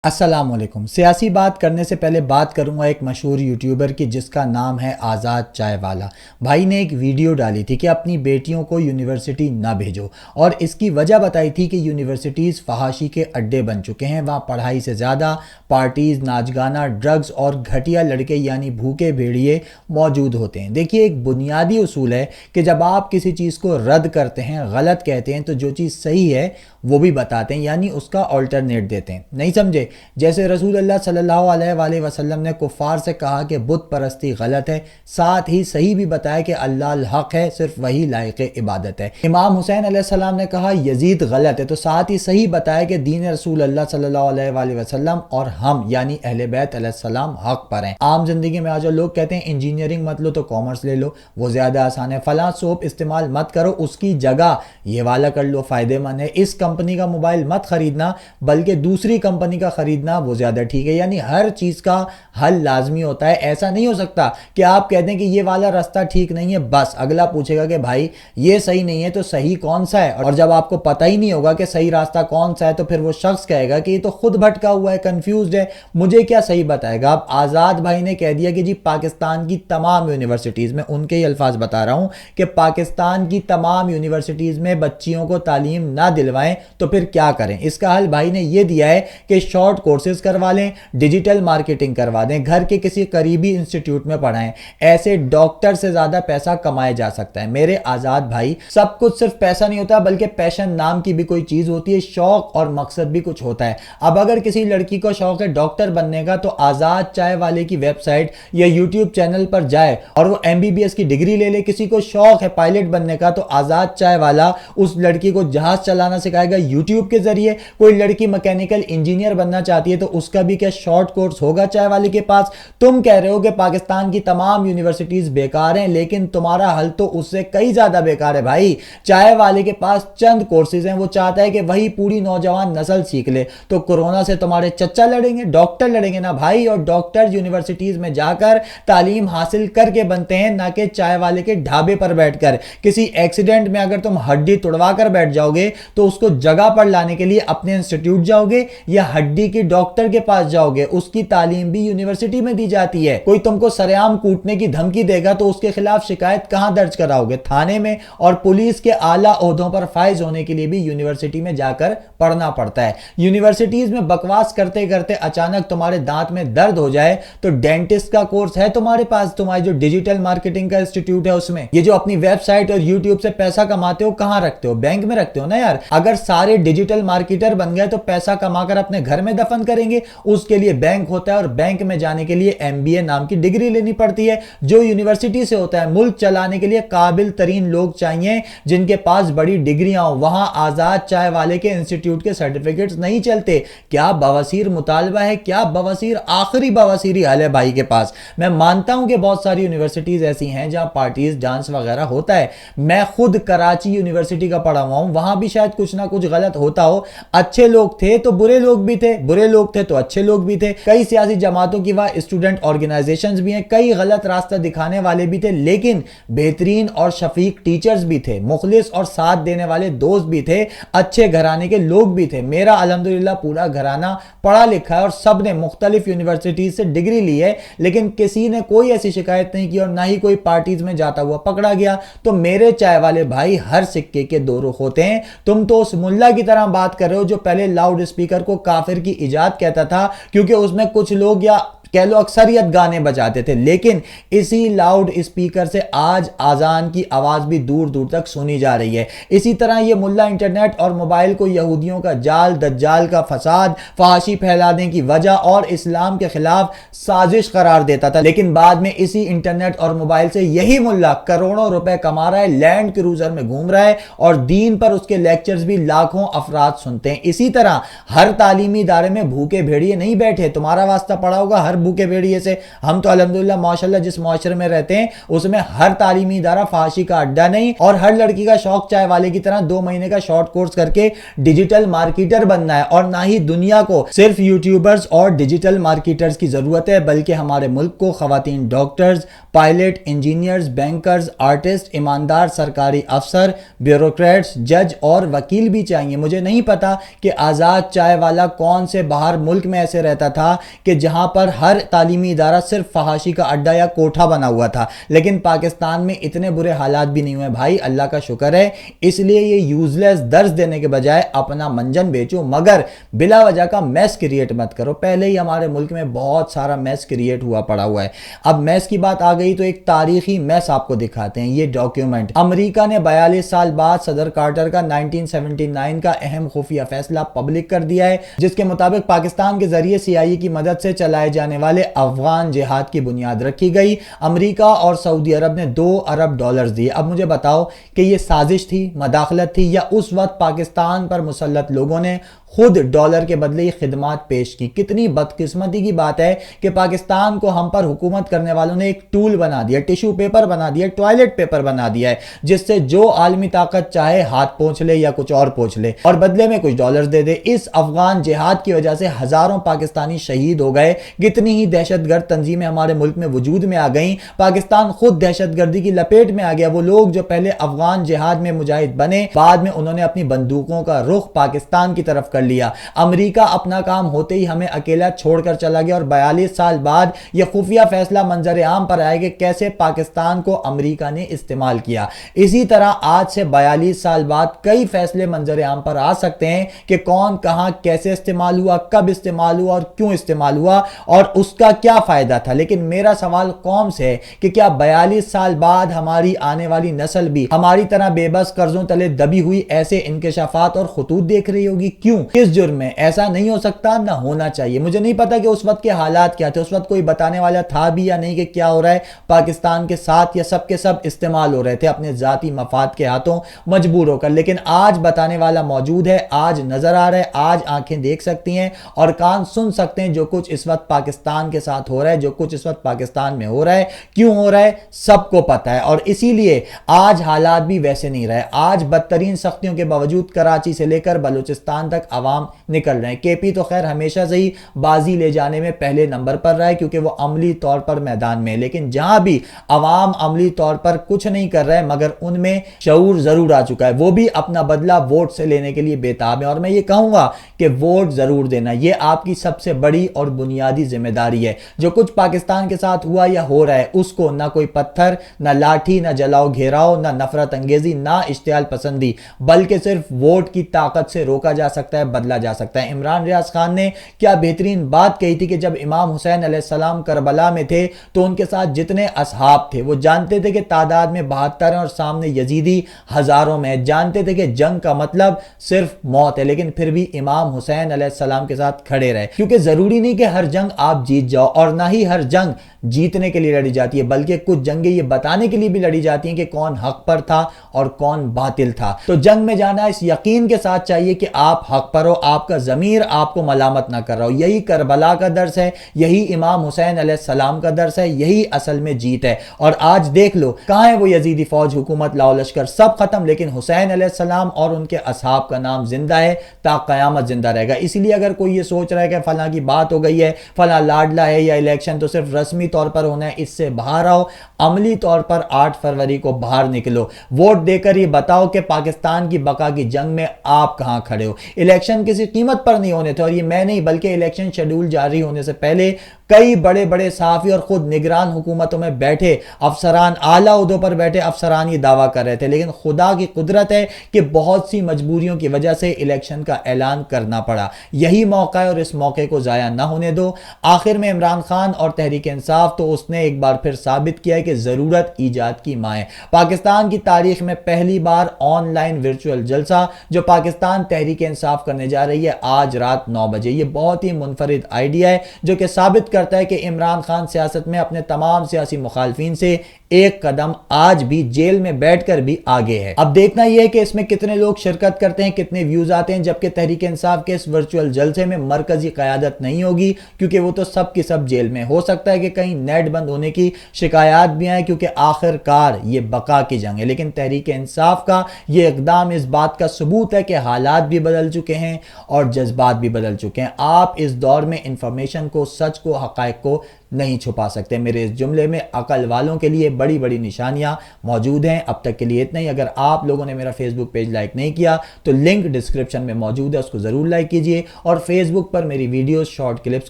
السلام علیکم۔ سیاسی بات کرنے سے پہلے بات کروں گا ایک مشہور یوٹیوبر کی جس کا نام ہے آزاد چائے والا۔ بھائی نے ایک ویڈیو ڈالی تھی کہ اپنی بیٹیوں کو یونیورسٹی نہ بھیجو، اور اس کی وجہ بتائی تھی کہ یونیورسٹیز فحاشی کے اڈے بن چکے ہیں، وہاں پڑھائی سے زیادہ پارٹیز، ناچ گانا، ڈرگز اور گھٹیا لڑکے یعنی بھوکے بھیڑیے موجود ہوتے ہیں۔ دیکھیے، ایک بنیادی اصول ہے کہ جب آپ کسی چیز کو رد کرتے ہیں، غلط کہتے ہیں، تو جو چیز صحیح ہے وہ بھی بتاتے ہیں، یعنی اس کا آلٹرنیٹ دیتے ہیں۔ نہیں سمجھے؟ جیسے رسول اللہ صلی اللہ علیہ وآلہ وسلم نے کفار سے کہا کہ بت پرستی غلط ہے، ساتھ ہی صحیح بھی بتایا کہ اللہ الحق ہے، صرف وہی لائق عبادت ہے۔ امام حسین علیہ السلام نے کہا یزید غلط ہے، تو ساتھ ہی صحیح بتایا کہ دین رسول اللہ صلی اللہ علیہ وآلہ وسلم اور ہم یعنی اہل بیت علیہ السلام حق پر ہیں۔ عام زندگی میں آج لوگ کہتے ہیں انجینئرنگ مت لو تو کامرس لے لو، وہ زیادہ آسان ہے، فلاں سوپ استعمال مت کرو، اس کی جگہ یہ والا کر لو، فائدے مند ہے، اس کمپنی کا موبائل مت خریدنا بلکہ دوسری کمپنی کا خریدنا وہ زیادہ ٹھیک ہے۔ یعنی ہر چیز کا حل لازمی ہوتا ہے۔ ایسا نہیں ہو سکتا کہ آپ کہہ دیں کہ یہ والا راستہ ٹھیک نہیں ہے، بس اگلا پوچھے گا کہ بھائی یہ صحیح نہیں ہے تو صحیح کون سا ہے، اور جب آپ کو پتہ ہی نہیں ہوگا کہ صحیح راستہ کون سا ہے تو پھر وہ شخص کہے گا کہ یہ تو خود بھٹکا ہوا ہے، کنفیوزڈ ہے، مجھے کیا صحیح بتائے گا۔ اب آزاد بھائی نے کہہ دیا کہ جی پاکستان کی تمام یونیورسٹیز میں، ان کے ہی الفاظ بتا رہا ہوں، کہ پاکستان کی تمام یونیورسٹیز میں بچیوں کو تعلیم نہ دلوائیں تو پھر کیا کریں۔ اس کا حل بھائی نے یہ دیا ہے کہ شارٹ کورسز کروا لیں، ڈیجیٹل مارکیٹنگ کروا دیں، گھر کے کسی قریبی انسٹیٹیوٹ میں پڑھائیں، ایسے ڈاکٹر سے زیادہ پیسہ کمایا جا سکتا ہے۔ میرے آزاد بھائی، سب کچھ صرف پیسہ نہیں ہوتا بلکہ پیشن نام کی بھی کوئی چیز ہوتی ہے، شوق اور مقصد بھی کچھ ہوتا ہے۔ اب اگر کسی لڑکی کو شوق ہے ڈاکٹر بننے کا تو آزاد چائے والے کی ویب سائٹ یا یوٹیوب چینل پر جائے اور وہ MBBS کی ڈگری لے لے۔ کسی کو شوق ہے پائلٹ بننے کا تو آزاد چائے والا اس لڑکی کو جہاز چلانا سکھائے گا یوٹیوب کے ذریعے۔ کوئی لڑکی میکینیکل انجینئر بننا چاہتی ہے تو اس کا بھی کیا شارٹ کورس ہوگا چائے والے کے پاس۔ تم کہہ رہے ہو کہ پاکستان کی تمام یونیورسٹیز بیکار ہیں، لیکن تمہارا حل تو اس سے کئی زیادہ بیکار ہے بھائی۔ چائے والے کے پاس چند کورسز ہیں، وہ چاہتا ہے کہ وہی پوری نوجوان نسل سیکھ لے۔ تو کورونا سے تمہارے چچا لڑیں گے؟ ڈاکٹر لڑیں گے نا بھائی، اور ڈاکٹر یونیورسٹیز میں جا کر تعلیم حاصل کر کے بنتے ہیں، نہ کہ چائے والے کے ڈھابے پر بیٹھ کر۔ کسی ایکسیڈنٹ میں اگر تم ہڈی توڑوا کر بیٹھ جاؤ گے تو اس کو جگہ پر لانے کے لیے اپنے انسٹیٹیوٹ جاؤ گے یا ہڈی کی ڈاکٹر کے پاس جاؤ گے؟ اس کی تعلیم بھی یونیورسٹی میں دی جاتی ہے۔ کوئی تم کو سرعام کوٹنے کی دھمکی دے گا تو اس کے خلاف شکایت کہاں درج کراؤ گے؟ تھانے میں۔ اور پولیس کے اعلیٰ عہدوں پر فائز ہونے کے لیے بھی یونیورسٹی میں جا کر پڑھنا پڑتا ہے۔ یونیورسٹیز میں بکواس کرتے کرتے اچانک تمہارے دانت میں درد ہو جائے تو ڈینٹسٹ کا کورس ہے تمہارے پاس، تمہاری جو ڈیجیٹل مارکیٹنگ کا انسٹیٹیوٹ ہے اس میں۔ یہ جو اپنی ویب سائٹ اور یوٹیوب سے پیسہ کماتے ہو کہاں رکھتے ہو؟ بینک میں رکھتے ہو نا یار۔ اگر سارے ڈیجیٹل مارکیٹر بن گئے تو پیسہ کما کر اپنے گھر میں دفن کریں گے؟ اس کے لیے بینک ہوتا ہے، اور بینک میں جانے کے لیے MBA نام کی ڈگری لینی پڑتی ہے جو یونیورسٹی سے ہوتا ہے۔ ملک چلانے کے لیے قابل ترین لوگ چاہیے جن کے پاس بڑی ڈگریاں ہوں۔ وہاں آزاد چائے والے کے انسٹیٹیوٹ کے سرٹیفکیٹس نہیں چلتے۔ کیا بواسیر مطالبہ ہے، کیا بواسیر، آخری بواسیری حل ہے بھائی کے پاس۔ میں مانتا ہوں کہ بہت ساری یونیورسٹیز ایسی ہیں جہاں پارٹیز، ڈانس وغیرہ ہوتا ہے۔ میں خود کراچی یونیورسٹی کا پڑھا ہوا ہوں، وہاں بھی شاید کچھ نہ کچھ غلط ہوتا ہو۔ اچھے لوگ تھے تو برے لوگ بھی تھے، برے لوگ تھے تو اچھے لوگ بھی تھے۔ کئی سیاسی جماعتوں کی وہاں اسٹوڈنٹ آرگنائزیشنز بھی ہیں، کئی غلط راستہ دکھانے والے بھی تھے، لیکن بہترین اور شفیق ٹیچرز بھی تھے، مخلص اور ساتھ دینے والے دوست بھی تھے، اچھے گھرانے کے لوگ بھی تھے۔ میرا الحمدللہ پورا گھرانہ پڑھا لکھا ہے اور سب نے مختلف یونیورسٹیز سے ڈگری لی ہے، لیکن کسی نے کوئی ایسی شکایت نہیں کی اور نہ ہی کوئی پارٹیز میں جاتا ہوا پکڑا گیا۔ تو میرے چائے والے بھائی، ہر سکے کے دو رخ ہوتے ہیں۔ تم تو اس ملا کی طرح بات کر رہے ہو جو پہلے لاؤڈ اسپیکر کو کافر کی ایجاد کہتا تھا کیونکہ اس میں کچھ لوگ یا کہہ لو اکثریت گانے بجاتے تھے، لیکن اسی لاؤڈ اسپیکر سے آج آذان کی آواز بھی دور دور تک سنی جا رہی ہے۔ اسی طرح یہ ملا انٹرنیٹ اور موبائل کو یہودیوں کا جال، دجال کا فساد، فحاشی پھیلانے کی وجہ اور اسلام کے خلاف سازش قرار دیتا تھا، لیکن بعد میں اسی انٹرنیٹ اور موبائل سے یہی ملا کروڑوں روپے کما رہا ہے، لینڈ کروزر میں گھوم رہا ہے اور دین پر اس کے لیکچرز بھی لاکھوں افراد سنتے ہیں۔ اسی طرح ہر تعلیمی ادارے میں بھوکے بھیڑیے نہیں بیٹھے، تمہارا واسطہ پڑا ہوگا ہر ابو کے بیڑیے سے. ہم تو الحمدللہ ماشاءاللہ جس معاشرے میں رہتے ہیں اس میں ہر تعلیمی ادارہ فحاشی کا اڈا نہیں, اور ہر لڑکی کا شوق چائے والے کی طرح 2 مہینے کا شارٹ کورس کر کے ڈیجیٹل مارکیٹر بننا ہے. اور نہ ہی دنیا کو صرف یوٹیوبرز اور ڈیجیٹل مارکیٹرز کی ضرورت ہے, بلکہ ہمارے ملک کو خواتین doctors, pilot, engineers, bankers, artist, ایماندار سرکاری افسر, بیوروکریٹس, جج اور وکیل بھی چاہیے. مجھے نہیں پتا کہ آزاد چائے والا کون سے باہر ملک میں ایسے رہتا تھا کہ جہاں پر ہر تعلیمی ادارہ صرف فحاشی کا اڈا یا کوٹھا بنا ہوا تھا, لیکن پاکستان میں اتنے برے حالات بھی نہیں ہوئے بھائی, اللہ کا شکر ہے. اس لیے یہ یوزلیس درس دینے کے بجائے اپنا منجن بیچو, مگر بلا وجہ کا میس کریٹ مت کرو. پہلے ہی ہمارے ملک میں بہت سارا میس کریٹ ہوا پڑا ہوا ہے. اب میس کی بات آ گئی تو ایک تاریخی میس آپ کو دکھاتے ہیں. یہ ڈاکیومنٹ امریکہ نے 42 سال بعد صدر کارٹر کا 1979 کا اہم خفیہ فیصلہ پبلک کر دیا ہے, جس کے مطابق پاکستان کے ذریعے CIA کی مدد سے چلائے جانے والے افغان جہاد کی بنیاد رکھی گئی. امریکہ اور سعودی عرب نے $2 ارب دیے. اب مجھے بتاؤ کہ یہ سازش تھی, مداخلت تھی, یا اس وقت پاکستان پر مسلط لوگوں نے خود ڈالر کے بدلے یہ خدمات پیش کی؟ کتنی بدقسمتی کی بات ہے کہ پاکستان کو ہم پر حکومت کرنے والوں نے ایک ٹول بنا دیا, ٹیشو پیپر بنا دیا, ٹوائلٹ پیپر بنا دیا ہے, جس سے جو عالمی طاقت چاہے ہاتھ پونچھ لے یا کچھ اور پونچھ لے اور بدلے میں کچھ ڈالر دے دے. اس افغان جہاد کی وجہ سے ہزاروں پاکستانی شہید ہو گئے. کتنی ہی دہشت گرد تنظیمیں ہمارے ملک میں وجود میں آ گئیں. پاکستان خود دہشت گردی کی لپیٹ میں آ گیا. وہ لوگ جو پہلے افغان جہاد میں مجاہد بنے, بعد میں انہوں نے اپنی بندوقوں کا رخ پاکستان کی طرف کر لیا. امریکہ اپنا کام ہوتے ہی ہمیں اکیلا چھوڑ کر چلا گیا, اور 42 سال بعد یہ خفیہ فیصلہ منظر عام پر آئے کہ کیسے پاکستان کو امریکہ نے استعمال کیا. اسی طرح آج سے 42 سال بعد کئی فیصلے منظر عام پر آ سکتے ہیں کہ کون کہاں کیسے استعمال ہوا, کب استعمال ہوا اور کیوں استعمال ہوا, اور اس کا کیا فائدہ تھا. لیکن میرا سوال قوم سے ہے کہ کیا 42 سال بعد ہماری آنے والی نسل بھی ہماری طرح بے بس قرضوں تلے دبی ہوئی ایسے انکشافات اور خطوط دیکھ رہی ہوگی؟ کیوں, کس جرم میں؟ ایسا نہیں ہو سکتا, نہ ہونا چاہیے. مجھے نہیں پتا کہ اس وقت کے حالات کیا تھے, اس وقت کوئی بتانے والا تھا بھی یا نہیں کہ کیا ہو رہا ہے پاکستان کے ساتھ, یا سب کے سب استعمال ہو رہے تھے اپنے ذاتی مفاد کے ہاتھوں مجبور ہو کر. لیکن آج بتانے والا موجود ہے, آج نظر آ رہا ہے, آج آنکھیں دیکھ سکتی ہیں اور کان سن سکتے ہیں جو کچھ اس وقت پاکستان کے ساتھ ہو رہا ہے, جو کچھ اس وقت پاکستان میں ہو رہا ہے, کیوں ہو رہا ہے, سب کو پتا ہے. اور اسی لیے آج حالات بھی ویسے نہیں رہے. آج بدترین سختیوں کے باوجود کراچی سے لے کر بلوچستان تک عوام نکل رہے ہیں. KP تو خیر ہمیشہ سے ہی بازی لے جانے میں پہلے نمبر پر رہا ہے, کیونکہ وہ عملی طور پر میدان میں ہے. لیکن جہاں بھی عوام عملی طور پر کچھ نہیں کر رہے, مگر ان میں شعور ضرور آ چکا ہے. وہ بھی اپنا بدلہ ووٹ سے لینے کے لیے بےتاب ہے. اور میں یہ کہوں گا کہ ووٹ ضرور دینا, یہ آپ کی سب سے بڑی اور بنیادی ذمہ داری ہے. جو کچھ پاکستان کے ساتھ ہوا یا ہو رہا ہے, اس کو نہ کوئی پتھر, نہ لاٹھی, نہ جلاؤ گھیراؤ, نہ نفرت انگیزی, نہ اشتعال پسندی, بلکہ صرف ووٹ کی طاقت سے روکا جا سکتا ہے, بدلا جا سکتا ہے. عمران ریاض خان نے کیا بہترین بات کہی تھی کہ جب امام حسین علیہ السلام کربلا میں تھے تو ان کے ساتھ جتنے اصحاب تھے وہ جانتے تھے کہ تعداد میں 72 ہیں اور سامنے یزیدی ہزاروں میں, جانتے تھے کہ جنگ کا مطلب صرف موت ہے, لیکن پھر بھی امام حسین علیہ السلام کے ساتھ کھڑے رہے. کیونکہ ضروری نہیں کہ ہر جنگ آپ جیت جاؤ, اور نہ ہی ہر جنگ جیتنے کے لیے لڑی جاتی ہے, بلکہ کچھ جنگیں یہ بتانے کے لیے بھی لڑی جاتی ہیں کہ کون حق پر تھا اور کون باطل تھا. تو جنگ میں جانا اس یقین کے ساتھ چاہیے کہ آپ حق پر ہو, آپ کا ضمیر آپ کو ملامت نہ کر رہا ہو. یہی کربلا کا درس ہے, یہی امام حسین علیہ السلام کا درس ہے, یہی اصل میں جیت ہے. اور آج دیکھ لو کہاں ہے وہ یزیدی فوج, حکومت, لاؤ لشکر, سب ختم, لیکن حسین علیہ السلام اور ان کے اصحاب کا نام زندہ ہے, تا قیامت زندہ رہے گا. اسی لیے اگر کوئی یہ سوچ رہا ہے کہ فلاں کی بات ہو گئی ہے, فلاں لاڈلا ہے, یا الیکشن تو صرف رسمی طور پر ہونا ہے, اس سے باہر آؤ. عملی طور پر 8 فروری کو باہر نکلو, ووٹ دے کر یہ بتاؤ کہ پاکستان کی بقا کی جنگ میں آپ کہاں کھڑے ہو. الیکشن کسی قیمت پر نہیں ہونے تھے, اور یہ میں نہیں بلکہ الیکشن شیڈول جاری ہونے سے پہلے کئی بڑے بڑے صحافی اور خود نگران حکومتوں میں بیٹھے افسران, اعلیٰ عہدوں پر بیٹھے افسران یہ دعویٰ کر رہے تھے. لیکن خدا کی قدرت ہے کہ بہت سی مجبوریوں کی وجہ سے الیکشن کا اعلان کرنا پڑا. یہی موقع ہے اور اس موقع کو ضائع نہ ہونے دو. آخر میں عمران خان اور تحریک انصاف تو اس نے ایک بار پھر ثابت کیا ہے کہ ضرورت ایجاد کی ماں ہے. پاکستان کی تاریخ میں پہلی بار آن لائن ورچوئل جلسہ جو پاکستان تحریک انصاف کرنے جا رہی ہے آج رات 9 بجے. یہ بہت ہی منفرد آئیڈیا ہے جو کہ ثابت کرتا ہے کہ عمران خان سیاست میں اپنے تمام سیاسی مخالفین سے ایک قدم آج بھی جیل میں بیٹھ کر بھی آگے ہے۔ اب دیکھنا یہ ہے کہ اس میں کتنے لوگ شرکت کرتے ہیں، کتنے ویوز آتے ہیں، جبکہ تحریک انصاف کے اس ورچوئل جلسے میں مرکزی قیادت نہیں ہوگی کیونکہ وہ تو سب کی سب جیل میں۔ ہو سکتا ہے کہ کہیں نیٹ بند ہونے کی شکایات بھی آئیں کیونکہ آخر کار یہ بقا کی جنگ ہے، لیکن تحریک انصاف کا یہ اقدام اس بات کا ثبوت ہے کہ حالات بھی بدل چکے ہیں اور جذبات بھی بدل چکے ہیں۔ آپ اس دور میں انفارمیشن کو، سچ کو، حقائق کو نہیں چھپا سکتے۔ میرے اس جملے میں عقل والوں کے لیے بڑی بڑی نشانیاں موجود ہیں۔ اب تک کے لیے اتنا ہی۔ اگر آپ لوگوں نے میرا فیس بک پیج لائک نہیں کیا تو لنک ڈسکرپشن میں موجود ہے، اس کو ضرور لائک کیجئے، اور فیس بک پر میری ویڈیوز، شارٹ کلپس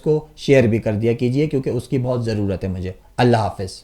کو شیئر بھی کر دیا کیجئے کیونکہ اس کی بہت ضرورت ہے مجھے۔ اللہ حافظ۔